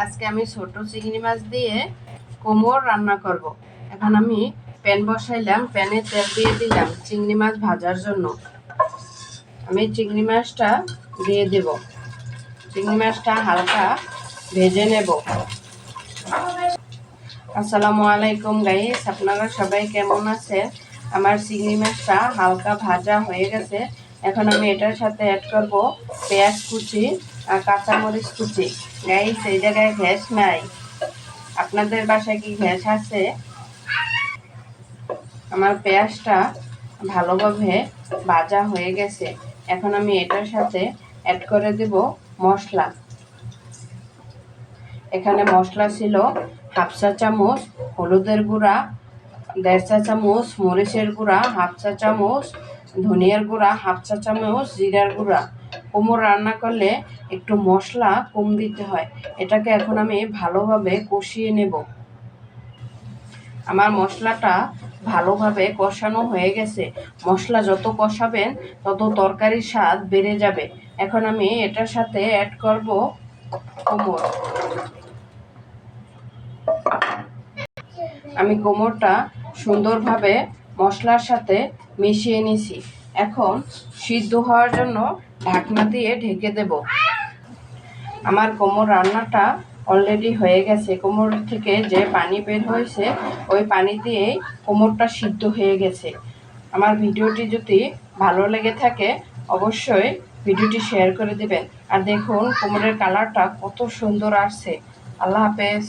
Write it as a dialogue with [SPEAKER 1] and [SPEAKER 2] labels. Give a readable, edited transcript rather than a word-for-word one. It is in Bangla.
[SPEAKER 1] আজকে আমি ছোট চিংড়ি মাছ দিয়ে কোমর রান্না করব। এখন আমি প্যান বসাইলাম, প্যানে তেল দিয়ে দিলাম চিংড়ি মাছ ভাজার জন্য। আমি চিংড়ি মাছটা দিয়ে দেব। চিংড়ি মাছটা হালকা ভেজে নেব। আসসালামু আলাইকুম গাইস, আপনারা সবাই কেমন আছেন? আমার চিংড়ি মাছটা হালকা ভাজা হয়ে গেছে। এখন আমি এটার সাথে অ্যাড করব পেঁয়াজ কুচি আর কাঁচামরিচ কুচি। গাইস, এই জায়গায় গ্যাস নাই, আপনাদের বাসায় কি গ্যাস আছে? আমার পেঁয়াজটা ভালোভাবে ভাজা হয়ে গেছে। এখন আমি এটার সাথে অ্যাড করে দেব মশলা। এখানে মশলা ছিল হাফ চা চামচ হলুদের গুঁড়া, 1.5 চা চামচ মরিচের গুঁড়া, হাফ চা চামচ ধনিয়ার গুঁড়া, হাফ চা চামচ জিরার গুঁড়া। কোমর রান্না করলে একটু মশলা কম দিতে হয়। এটাকে এখন আমি ভালোভাবে কষিয়ে নেব। আমার মশলাটা ভালোভাবে কষানো হয়ে গেছে। মশলা যত কষাবেন তত তরকারির স্বাদ বেড়ে যাবে। এখন আমি এটার সাথে অ্যাড করব কোমর। আমি কোমরটা সুন্দরভাবে মশলার সাথে মিশিয়ে নিছি। এখন সিদ্ধ হওয়ার জন্য ঢাকনা দিয়ে ঢেকে দেব। আমার কোমর রান্নাটা অলরেডি হয়ে গেছে। কোমর থেকে যে পানি বের হয়েছে ওই পানি দিয়েই কোমরটা সিদ্ধ হয়ে গেছে। আমার ভিডিওটি যদি ভালো লেগে থাকে অবশ্যই ভিডিওটি শেয়ার করে দেবেন। আর দেখুন কোমরের কালারটা কত সুন্দর আসছে। আল্লাহ হাফেজ।